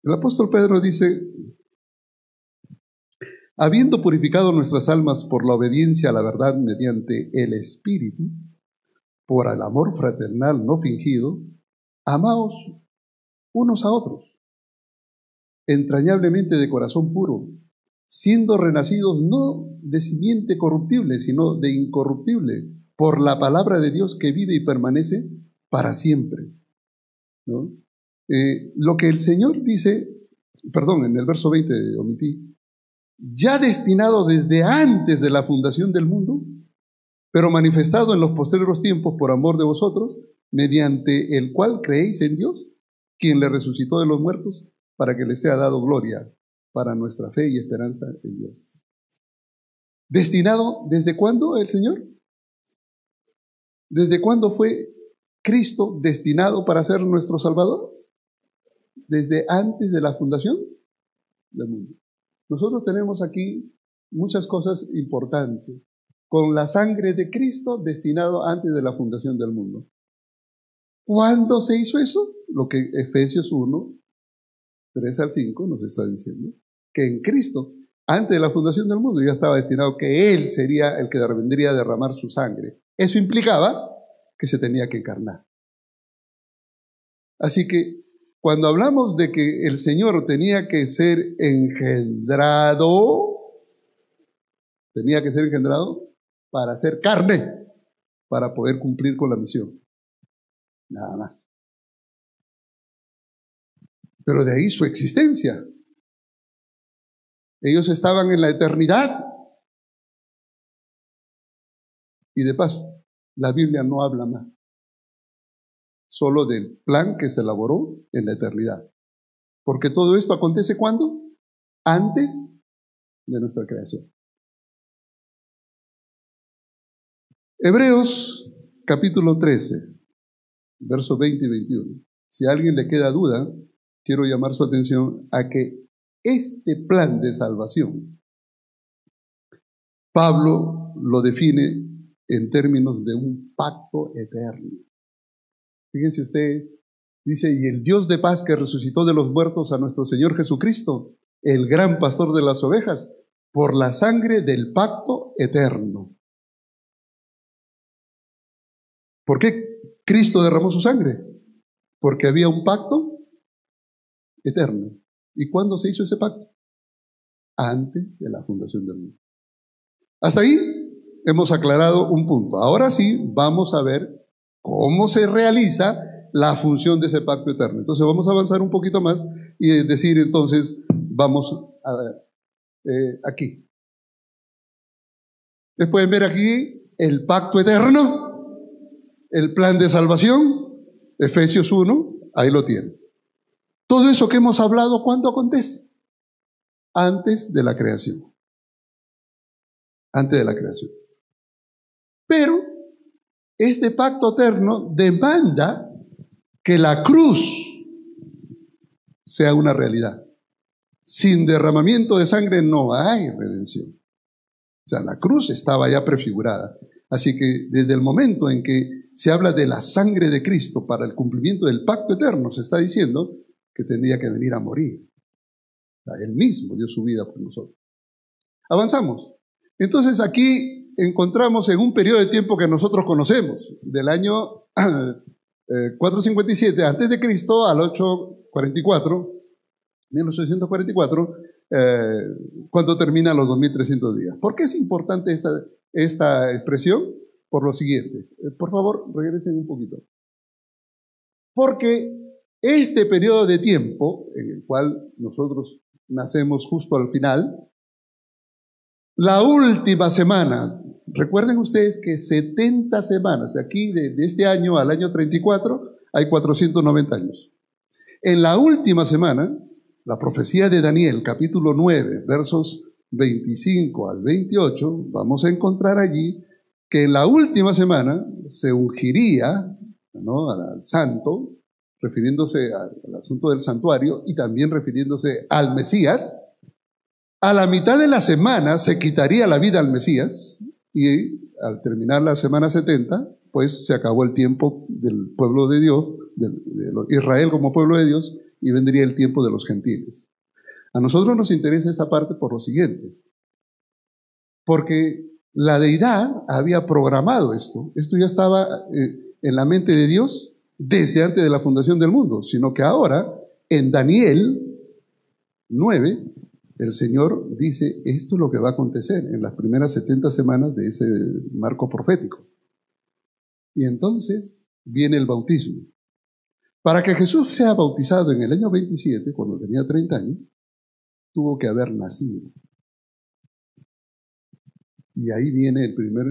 A: El apóstol Pedro dice: habiendo purificado nuestras almas por la obediencia a la verdad mediante el Espíritu, por el amor fraternal no fingido, amaos unos a otros, entrañablemente de corazón puro, siendo renacidos no de simiente corruptible, sino de incorruptible, por la palabra de Dios que vive y permanece para siempre. ¿No? Lo que el Señor dice, en el verso 20 omití, ya destinado desde antes de la fundación del mundo, pero manifestado en los postreros tiempos por amor de vosotros, mediante el cual creéis en Dios, quien le resucitó de los muertos, para que le sea dado gloria para nuestra fe y esperanza en Dios. ¿Destinado desde cuándo el Señor? ¿Desde cuándo fue Cristo destinado para ser nuestro Salvador? Desde antes de la fundación del mundo. Nosotros tenemos aquí muchas cosas importantes. Con la sangre de Cristo destinado antes de la fundación del mundo. ¿Cuándo se hizo eso? Lo que Efesios 1, 3 al 5 nos está diciendo. Que en Cristo, antes de la fundación del mundo, ya estaba destinado que Él sería el que vendría a derramar su sangre. Eso implicaba que se tenía que encarnar. Así que cuando hablamos de que el Señor tenía que ser engendrado para ser carne, para poder cumplir con la misión. Nada más. Pero de ahí su existencia. Ellos estaban en la eternidad. Y de paso, La Biblia no habla más, solo del plan que se elaboró en la eternidad. Porque todo esto acontece ¿cuándo? Antes de nuestra creación. Hebreos capítulo 13, versos 20 y 21. Si a alguien le queda duda, quiero llamar su atención a que este plan de salvación, Pablo lo define en términos de un pacto eterno. Fíjense ustedes, dice, y el Dios de paz que resucitó de los muertos a nuestro Señor Jesucristo, el gran pastor de las ovejas, por la sangre del pacto eterno. ¿Por qué Cristo derramó su sangre? Porque había un pacto eterno. ¿Y cuándo se hizo ese pacto? Antes de la fundación del mundo. Hasta ahí hemos aclarado un punto. Ahora sí vamos a ver cómo se realiza la función de ese pacto eterno. Entonces vamos a avanzar un poquito más y decir entonces, vamos a ver, aquí. Ustedes pueden ver aquí el pacto eterno, el plan de salvación, Efesios 1, ahí lo tienen. Todo eso que hemos hablado, ¿cuándo acontece? Antes de la creación. Antes de la creación. Pero este pacto eterno demanda que la cruz sea una realidad. Sin derramamiento de sangre no hay redención. O sea, la cruz estaba ya prefigurada. Así que desde el momento en que se habla de la sangre de Cristo para el cumplimiento del pacto eterno, se está diciendo que tendría que venir a morir. O sea, él mismo dio su vida por nosotros. Avanzamos. Entonces aquí encontramos en un periodo de tiempo que nosotros conocemos, del año 457 antes de Cristo al 844, 1844, cuando termina los 2300 días. ¿Por qué es importante esta expresión? Por lo siguiente. Por favor, regresen un poquito. Porque este periodo de tiempo, en el cual nosotros nacemos justo al final, la última semana, recuerden ustedes que 70 semanas, de aquí de este año al año 34, hay 490 años. En la última semana, la profecía de Daniel, capítulo 9, versos 25 al 28, vamos a encontrar allí que en la última semana se ungiría, ¿no?, al santo, refiriéndose al asunto del santuario y también refiriéndose al Mesías. A la mitad de la semana se quitaría la vida al Mesías y al terminar la semana 70, pues se acabó el tiempo del pueblo de Dios, de Israel como pueblo de Dios, y vendría el tiempo de los gentiles. A nosotros nos interesa esta parte por lo siguiente, porque la deidad había programado esto ya estaba en la mente de Dios desde antes de la fundación del mundo, sino que ahora en Daniel 9, el Señor dice, esto es lo que va a acontecer en las primeras 70 semanas de ese marco profético. Y entonces viene el bautismo. Para que Jesús sea bautizado en el año 27, cuando tenía 30 años, tuvo que haber nacido. Y ahí viene el primer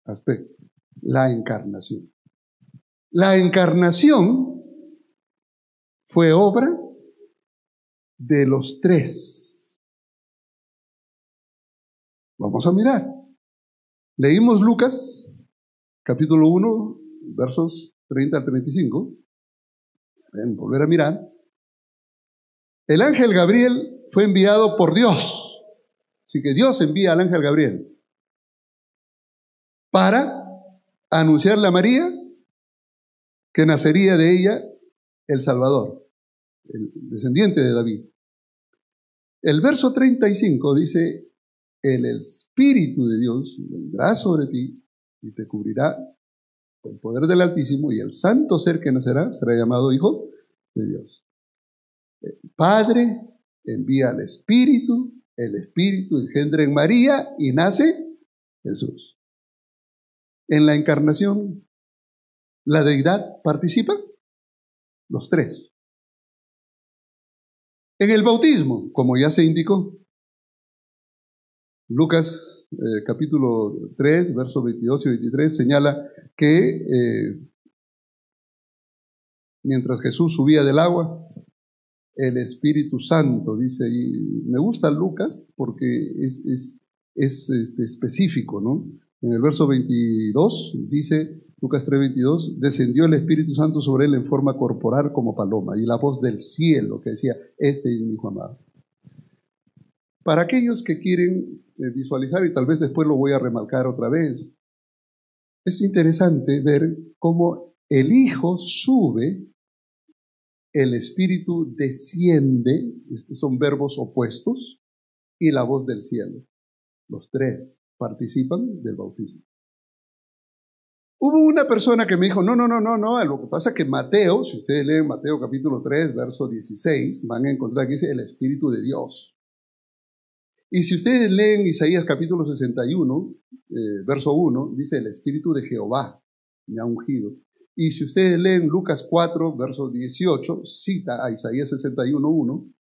A: aspecto, la encarnación. La encarnación fue obra de los tres. Vamos a mirar. Leímos Lucas, capítulo 1, versos 30 al 35. Volver a mirar. El ángel Gabriel fue enviado por Dios. Así que Dios envía al ángel Gabriel para anunciarle a María que nacería de ella el Salvador, el descendiente de David. El verso 35 dice, el Espíritu de Dios vendrá sobre ti y te cubrirá con el poder del Altísimo, y el santo ser que nacerá será llamado Hijo de Dios. El Padre envía al Espíritu, el Espíritu engendra en María y nace Jesús. En la encarnación, ¿la deidad participa? Los tres. En el bautismo, como ya se indicó, Lucas capítulo 3, versos 22 y 23 señala que mientras Jesús subía del agua, el Espíritu Santo, dice, y me gusta Lucas porque es específico, ¿no? En el verso 22 dice, Lucas 3:22, descendió el Espíritu Santo sobre él en forma corporal como paloma, y la voz del cielo que decía, este es mi hijo amado. Para aquellos que quieren visualizar, y tal vez después lo voy a remarcar otra vez, es interesante ver cómo el Hijo sube, el Espíritu desciende, son verbos opuestos, y la voz del cielo. Los tres participan del bautismo. Hubo una persona que me dijo, no, lo que pasa es que Mateo, si ustedes leen Mateo capítulo 3, verso 16, van a encontrar que dice el Espíritu de Dios. Y si ustedes leen Isaías capítulo 61, verso 1, dice el Espíritu de Jehová me ha ungido. Y si ustedes leen Lucas 4, verso 18, cita a Isaías 61, 1,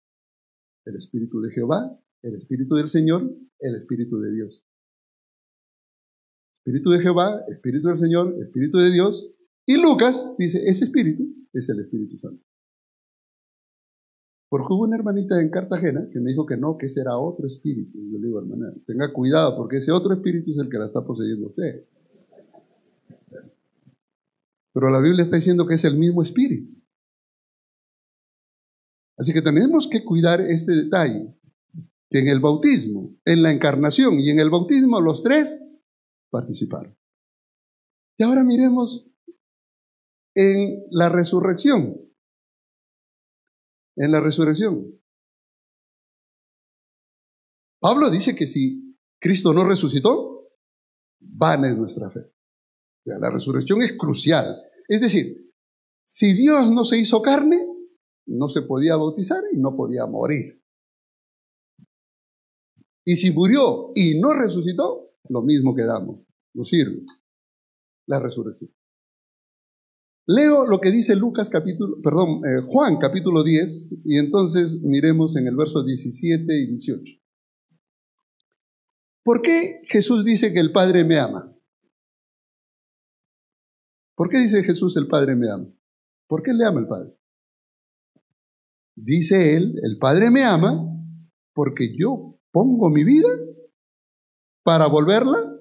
A: el Espíritu de Jehová, el Espíritu del Señor, el Espíritu de Dios. Espíritu de Jehová, Espíritu del Señor, Espíritu de Dios. Y Lucas dice, ese Espíritu es el Espíritu Santo. Porque hubo una hermanita en Cartagena que me dijo que no, que ese era otro espíritu. Y yo le digo, hermana, tenga cuidado, porque ese otro espíritu es el que la está poseyendo a usted. Pero la Biblia está diciendo que es el mismo espíritu. Así que tenemos que cuidar este detalle, que en el bautismo, en la encarnación y en el bautismo, los tres participaron. Y ahora miremos en la resurrección. En la resurrección. Pablo dice que si Cristo no resucitó, vana es nuestra fe. O sea, la resurrección es crucial. Es decir, si Dios no se hizo carne, no se podía bautizar y no podía morir. Y si murió y no resucitó, lo mismo quedamos. No sirve la resurrección. Leo lo que dice Juan capítulo 10, y entonces miremos en el verso 17 y 18. ¿Por qué Jesús dice que el Padre me ama? ¿Por qué dice Jesús el Padre me ama? ¿Por qué le ama el Padre? Dice él, el Padre me ama porque yo pongo mi vida para volverla.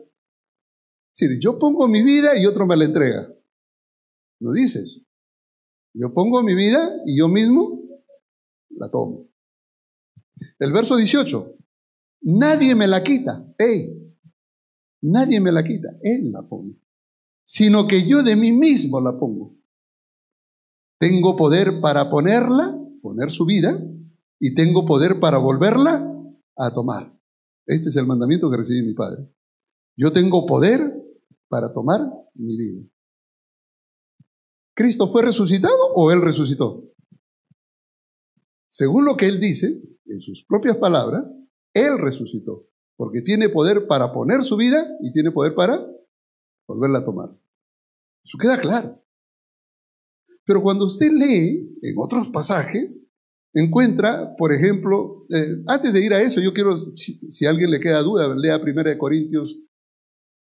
A: Es decir, yo pongo mi vida y otro me la entrega. No dice eso. Yo pongo mi vida y yo mismo la tomo. El verso 18. Nadie me la quita. Nadie me la quita. Él la pone. Sino que yo de mí mismo la pongo. Tengo poder para poner su vida, y tengo poder para volverla a tomar. Este es el mandamiento que recibí mi Padre. Yo tengo poder para tomar mi vida. ¿Cristo fue resucitado o Él resucitó? Según lo que Él dice, en sus propias palabras, Él resucitó, porque tiene poder para poner su vida y tiene poder para volverla a tomar. Eso queda claro. Pero cuando usted lee en otros pasajes, encuentra, por ejemplo, antes de ir a eso, yo quiero, si a alguien le queda duda, lea 1 Corintios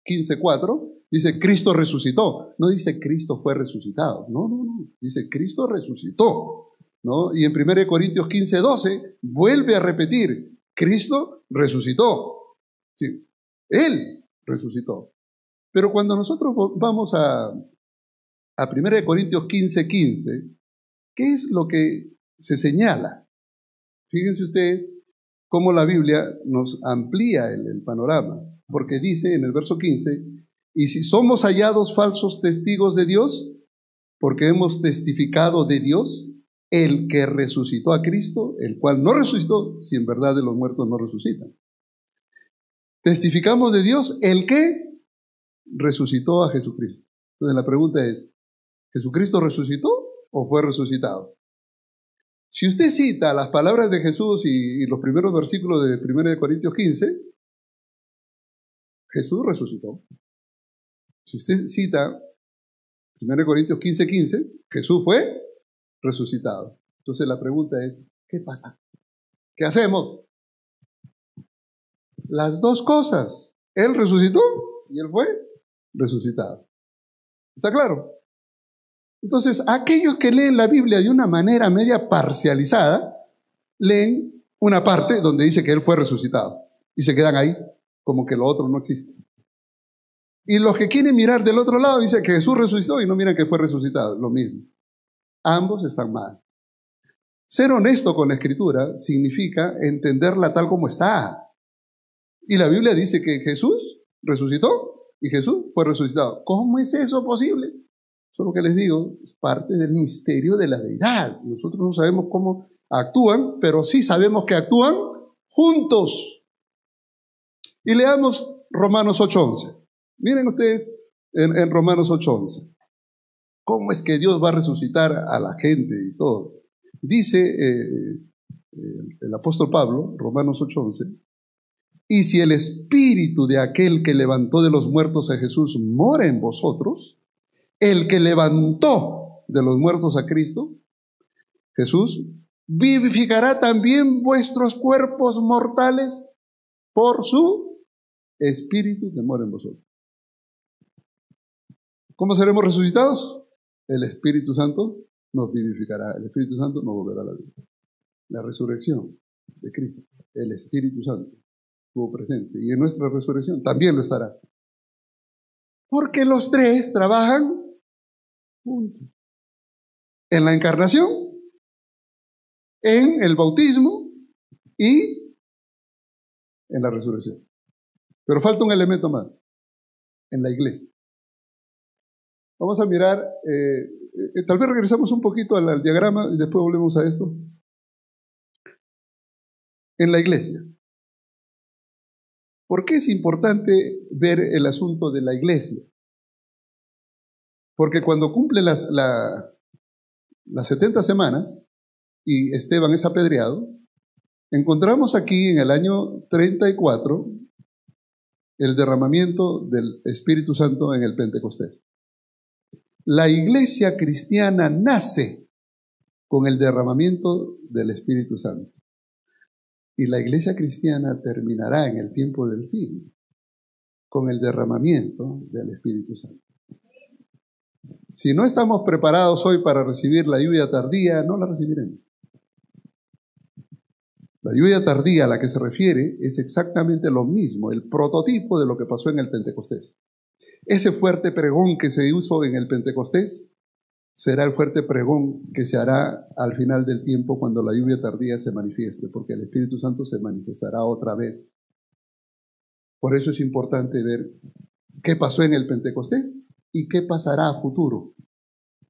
A: 15:4. Dice, Cristo resucitó. No dice, Cristo fue resucitado. No. Dice, Cristo resucitó. ¿No? Y en 1 Corintios 15:12 vuelve a repetir, Cristo resucitó. Sí, Él resucitó. Pero cuando nosotros vamos a 1 Corintios 15:15, ¿qué es lo que se señala? Fíjense ustedes cómo la Biblia nos amplía el panorama. Porque dice en el verso 15, y si somos hallados falsos testigos de Dios, porque hemos testificado de Dios, el que resucitó a Cristo, el cual no resucitó, si en verdad de los muertos no resucitan. Testificamos de Dios, el que resucitó a Jesucristo. Entonces la pregunta es, ¿Jesucristo resucitó o fue resucitado? Si usted cita las palabras de Jesús y los primeros versículos de 1 Corintios 15, Jesús resucitó. Si usted cita 1 Corintios 15:15, Jesús fue resucitado. Entonces la pregunta es, ¿qué pasa? ¿Qué hacemos? las dos cosas. Él resucitó y Él fue resucitado. ¿Está claro? Entonces, aquellos que leen la Biblia de una manera media parcializada, leen una parte donde dice que Él fue resucitado y se quedan ahí, como que lo otro no existe. Y los que quieren mirar del otro lado dicen que Jesús resucitó y no miran que fue resucitado, lo mismo. Ambos están mal. Ser honesto con la Escritura significa entenderla tal como está. Y la Biblia dice que Jesús resucitó y Jesús fue resucitado. ¿Cómo es eso posible? Eso es lo que les digo, es parte del misterio de la deidad. Nosotros no sabemos cómo actúan, pero sí sabemos que actúan juntos. Y leamos Romanos 8:11. Miren ustedes en Romanos 8:11. ¿Cómo es que Dios va a resucitar a la gente y todo? Dice el apóstol Pablo, Romanos 8:11, y si el espíritu de aquel que levantó de los muertos a Jesús mora en vosotros, el que levantó de los muertos a Cristo, Jesús, vivificará también vuestros cuerpos mortales por su espíritu que mora en vosotros. ¿Cómo seremos resucitados? El Espíritu Santo nos vivificará, el Espíritu Santo nos volverá a la vida. La resurrección de Cristo, el Espíritu Santo estuvo presente y en nuestra resurrección también lo estará. Porque los tres trabajan juntos. En la encarnación, en el bautismo y en la resurrección. Pero falta un elemento más, en la iglesia. Vamos a mirar, tal vez regresamos un poquito al diagrama y después volvemos a esto. En la iglesia. ¿Por qué es importante ver el asunto de la iglesia? Porque cuando cumple las 70 semanas y Esteban es apedreado, encontramos aquí en el año 34 el derramamiento del Espíritu Santo en el Pentecostés. La iglesia cristiana nace con el derramamiento del Espíritu Santo. Y la iglesia cristiana terminará en el tiempo del fin con el derramamiento del Espíritu Santo. Si no estamos preparados hoy para recibir la lluvia tardía, no la recibiremos. La lluvia tardía a la que se refiere es exactamente lo mismo, el prototipo de lo que pasó en el Pentecostés. Ese fuerte pregón que se hizo en el Pentecostés será el fuerte pregón que se hará al final del tiempo cuando la lluvia tardía se manifieste, porque el Espíritu Santo se manifestará otra vez. Por eso es importante ver qué pasó en el Pentecostés y qué pasará a futuro,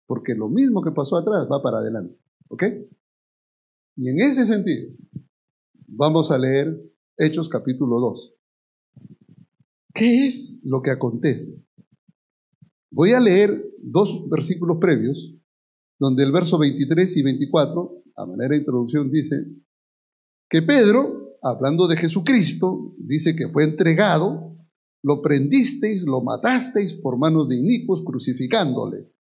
A: porque lo mismo que pasó atrás va para adelante. ¿Ok? Y en ese sentido, vamos a leer Hechos capítulo 2. ¿Qué es lo que acontece? Voy a leer dos versículos previos, donde el verso 23 y 24, a manera de introducción, dice que Pedro, hablando de Jesucristo, dice que fue entregado, lo prendisteis, lo matasteis por manos de inicuos, crucificándole,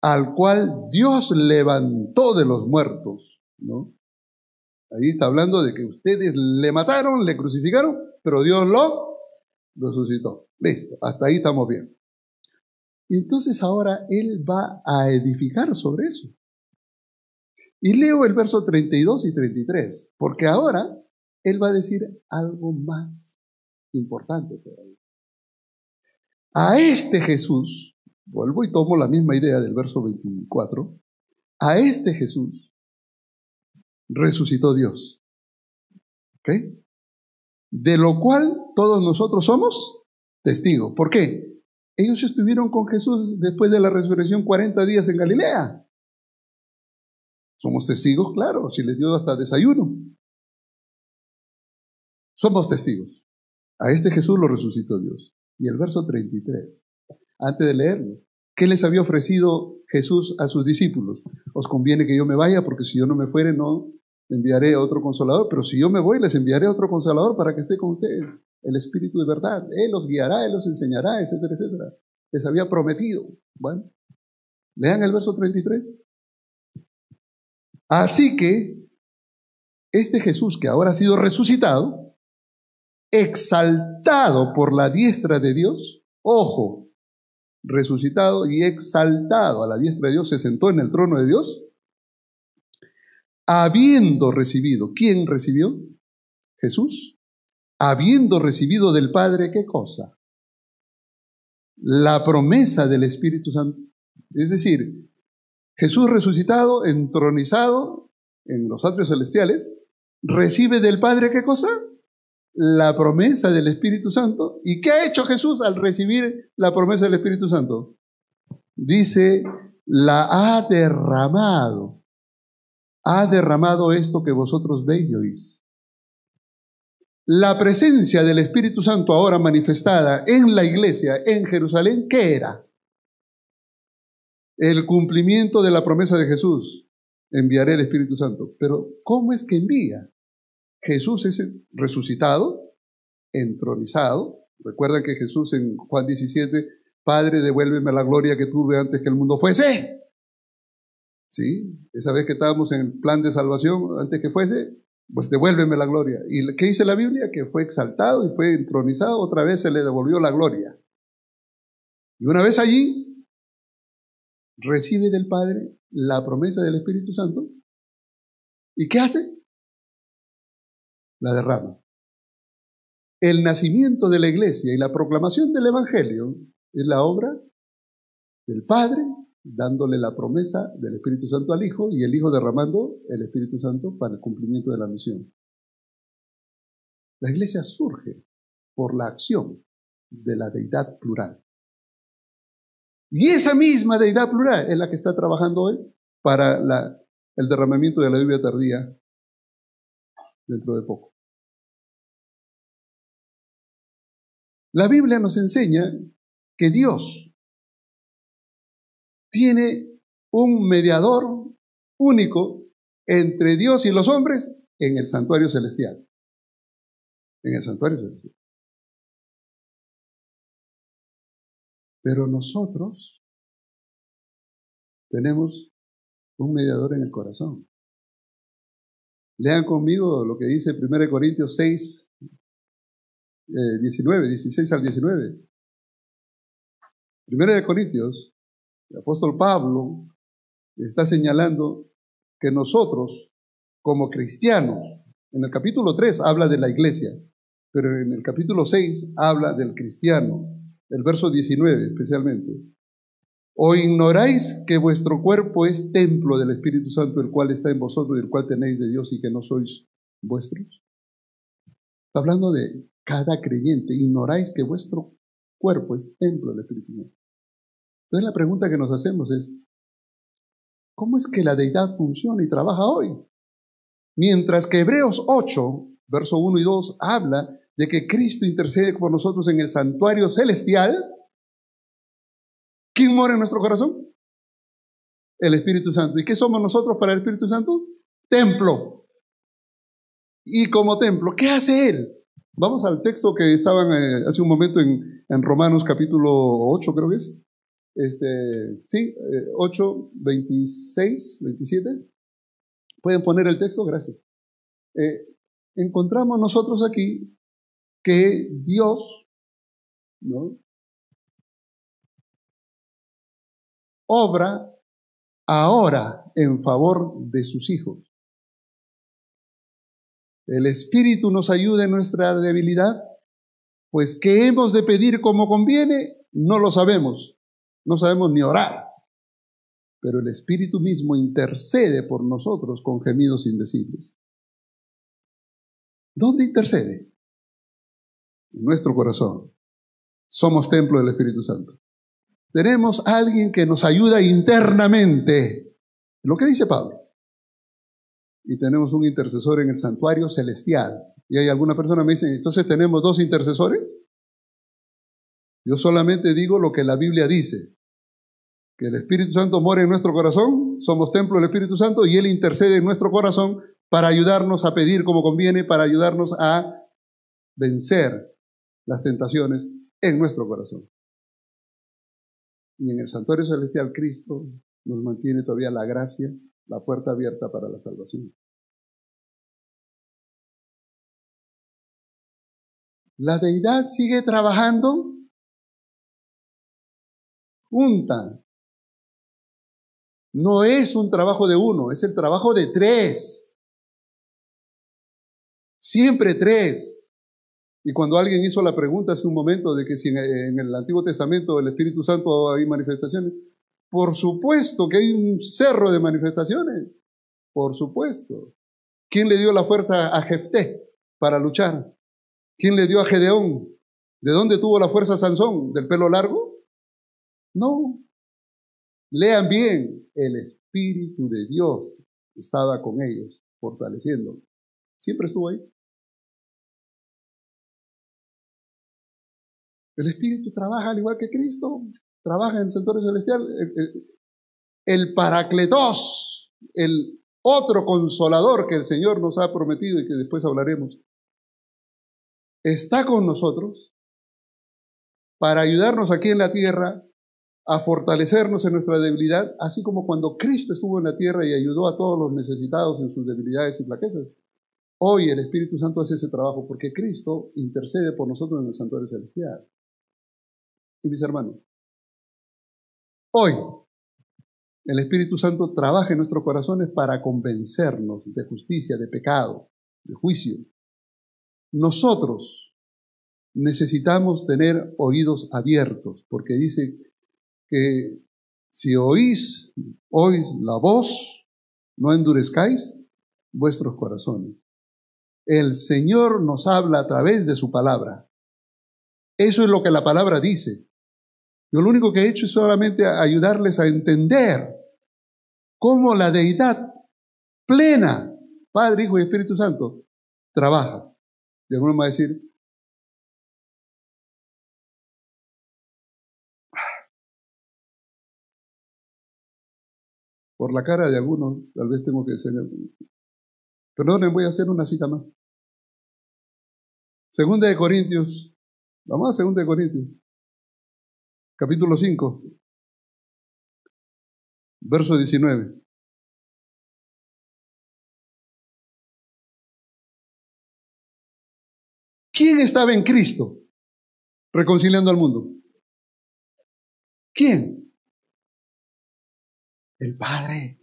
A: al cual Dios levantó de los muertos, ¿no? Ahí está hablando de que ustedes le mataron, le crucificaron, pero Dios lo resucitó. Listo, hasta ahí estamos bien. Y entonces ahora él va a edificar sobre eso. Y leo el verso 32 y 33, porque ahora él va a decir algo más importante todavía. A este Jesús, vuelvo y tomo la misma idea del verso 24, a este Jesús resucitó Dios. ¿Ok? De lo cual todos nosotros somos testigos. ¿Por qué? Ellos estuvieron con Jesús después de la resurrección 40 días en Galilea. Somos testigos, claro, si les dio hasta desayuno. Somos testigos. A este Jesús lo resucitó Dios. Y el verso 33, antes de leerlo, ¿qué les había ofrecido Jesús a sus discípulos? Os conviene que yo me vaya, porque si yo no me fuere, no enviaré a otro consolador, pero si yo me voy, les enviaré a otro consolador para que esté con ustedes, el Espíritu de verdad. Él los guiará, Él los enseñará, etcétera, etcétera. Les había prometido. Bueno, lean el verso 33. Así que este Jesús que ahora ha sido resucitado, exaltado por la diestra de Dios, ojo, resucitado y exaltado a la diestra de Dios, se sentó en el trono de Dios, habiendo recibido, ¿quién recibió? Jesús, habiendo recibido del Padre, ¿qué cosa? La promesa del Espíritu Santo. Es decir, Jesús resucitado, entronizado en los atrios celestiales, recibe del Padre, ¿qué cosa? La promesa del Espíritu Santo. ¿Y qué ha hecho Jesús al recibir la promesa del Espíritu Santo? Dice, la ha derramado. Ha derramado esto que vosotros veis y oís. La presencia del Espíritu Santo ahora manifestada en la iglesia en Jerusalén, ¿qué era? El cumplimiento de la promesa de Jesús. Enviaré el Espíritu Santo. Pero ¿cómo es que envía? Jesús es resucitado, entronizado. Recuerdan que Jesús en Juan 17, Padre, devuélveme la gloria que tuve antes que el mundo fuese. ¿Sí? Esa vez que estábamos en el plan de salvación, antes que fuese, pues devuélveme la gloria. ¿Y qué dice la Biblia? Que fue exaltado y fue entronizado, otra vez se le devolvió la gloria. Y una vez allí, recibe del Padre la promesa del Espíritu Santo. ¿Y qué hace? La derrama. El nacimiento de la iglesia y la proclamación del Evangelio es la obra del Padre, dándole la promesa del Espíritu Santo al Hijo y el Hijo derramando el Espíritu Santo para el cumplimiento de la misión. La iglesia surge por la acción de la deidad plural. Y esa misma deidad plural es la que está trabajando hoy para el derramamiento de la lluvia tardía dentro de poco. La Biblia nos enseña que Dios tiene un mediador único entre Dios y los hombres en el santuario celestial. En el santuario celestial. Pero nosotros tenemos un mediador en el corazón. Lean conmigo lo que dice 1 Corintios 6, 19, 16 al 19. 1 Corintios, el apóstol Pablo está señalando que nosotros, como cristianos, en el capítulo 3 habla de la iglesia, pero en el capítulo 6 habla del cristiano, el verso 19 especialmente. ¿O ignoráis que vuestro cuerpo es templo del Espíritu Santo, el cual está en vosotros y el cual tenéis de Dios y que no sois vuestros? Está hablando de cada creyente. ¿Ignoráis que vuestro cuerpo es templo del Espíritu Santo? Entonces la pregunta que nos hacemos es, ¿cómo es que la deidad funciona y trabaja hoy? Mientras que Hebreos 8, verso 1 y 2, habla de que Cristo intercede por nosotros en el santuario celestial, ¿quién mora en nuestro corazón? El Espíritu Santo. ¿Y qué somos nosotros para el Espíritu Santo? Templo. Y como templo, ¿qué hace Él? Vamos al texto que estaban hace un momento en Romanos capítulo 8, creo que es. 8, 26, 27. ¿Pueden poner el texto? Gracias. Encontramos nosotros aquí que Dios, ¿no?, obra ahora en favor de sus hijos. El Espíritu nos ayuda en nuestra debilidad, pues ¿qué hemos de pedir como conviene? No lo sabemos. No sabemos ni orar. Pero el Espíritu mismo intercede por nosotros con gemidos indecibles. ¿Dónde intercede? En nuestro corazón. Somos templo del Espíritu Santo. Tenemos a alguien que nos ayuda internamente. Lo que dice Pablo. Y tenemos un intercesor en el santuario celestial. Y hay alguna persona que me dice, entonces tenemos dos intercesores. Yo solamente digo lo que la Biblia dice. Que el Espíritu Santo mora en nuestro corazón, somos templo del Espíritu Santo y Él intercede en nuestro corazón para ayudarnos a pedir como conviene, para ayudarnos a vencer las tentaciones en nuestro corazón. Y en el santuario celestial Cristo nos mantiene todavía la gracia, la puerta abierta para la salvación. La deidad sigue trabajando junta. No es un trabajo de uno, es el trabajo de tres. Siempre tres. Y cuando alguien hizo la pregunta hace un momento de que si en el Antiguo Testamento el Espíritu Santo hay manifestaciones, por supuesto que hay un cerro de manifestaciones. Por supuesto. ¿Quién le dio la fuerza a Jefté para luchar? ¿Quién le dio a Gedeón? ¿De dónde tuvo la fuerza Sansón? ¿Del pelo largo? No. Lean bien, el Espíritu de Dios estaba con ellos, fortaleciéndolos. Siempre estuvo ahí. El Espíritu trabaja al igual que Cristo, trabaja en el santuario celestial. El Paracletos, el otro consolador que el Señor nos ha prometido y que después hablaremos, está con nosotros para ayudarnos aquí en la tierra a fortalecernos en nuestra debilidad, así como cuando Cristo estuvo en la tierra y ayudó a todos los necesitados en sus debilidades y flaquezas. Hoy el Espíritu Santo hace ese trabajo porque Cristo intercede por nosotros en el santuario celestial. Y mis hermanos, hoy el Espíritu Santo trabaja en nuestros corazones para convencernos de justicia, de pecado, de juicio. Nosotros necesitamos tener oídos abiertos, porque dice que si oís la voz, no endurezcáis vuestros corazones. El Señor nos habla a través de su palabra. Eso es lo que la palabra dice. Yo lo único que he hecho es solamente ayudarles a entender cómo la deidad plena, Padre, Hijo y Espíritu Santo, trabaja. Y algunos van a decir, por la cara de algunos, tal vez tengo que decir, perdonen, voy a hacer una cita más. Segunda de Corintios, vamos a Segunda de Corintios, capítulo 5, verso 19. ¿Quién estaba en Cristo reconciliando al mundo? ¿Quién? El Padre.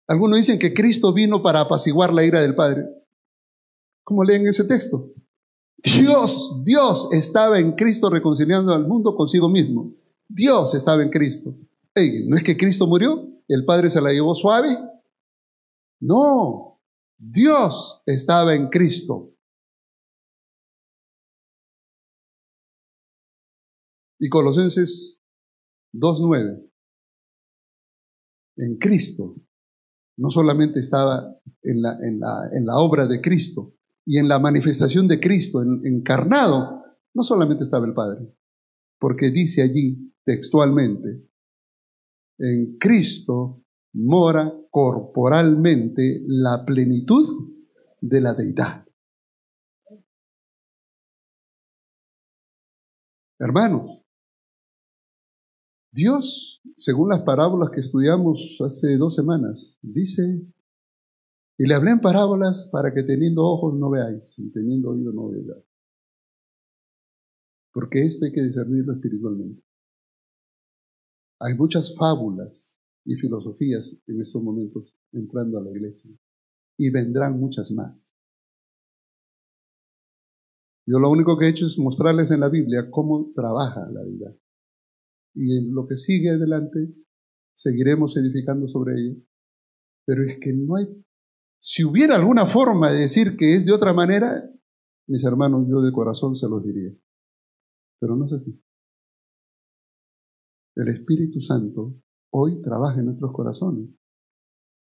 A: Algunos dicen que Cristo vino para apaciguar la ira del Padre. ¿Cómo leen ese texto? Dios estaba en Cristo reconciliando al mundo consigo mismo. Dios estaba en Cristo. Ey, ¿no es que Cristo murió? ¿El Padre se la llevó suave? No, Dios estaba en Cristo. Y Colosenses 2:9. En Cristo. No solamente estaba en la obra de Cristo y en la manifestación de Cristo encarnado, no solamente estaba el Padre, porque dice allí textualmente, en Cristo mora corporalmente la plenitud de la deidad. Hermanos, Dios, según las parábolas que estudiamos hace 2 semanas, dice, y le hablé en parábolas para que teniendo ojos no veáis, y teniendo oídos no oigáis. Porque esto hay que discernirlo espiritualmente. Hay muchas fábulas y filosofías en estos momentos entrando a la iglesia, y vendrán muchas más. Yo lo único que he hecho es mostrarles en la Biblia cómo trabaja la vida. Y en lo que sigue adelante, seguiremos edificando sobre ello. Pero es que no hay... Si hubiera alguna forma de decir que es de otra manera, mis hermanos, yo de corazón se los diría. Pero no es así. El Espíritu Santo hoy trabaja en nuestros corazones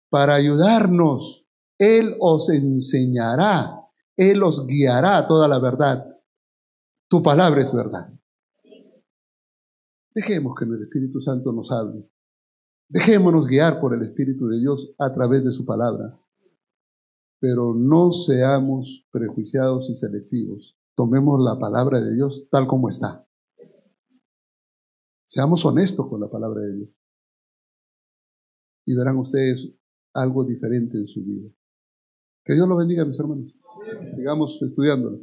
A: para ayudarnos. Él os enseñará, Él os guiará a toda la verdad. Tu palabra es verdad. Dejemos que el Espíritu Santo nos hable. Dejémonos guiar por el Espíritu de Dios a través de su palabra. Pero no seamos prejuiciados y selectivos. Tomemos la palabra de Dios tal como está. Seamos honestos con la palabra de Dios. Y verán ustedes algo diferente en su vida. Que Dios los bendiga, mis hermanos. Sigamos estudiándolo.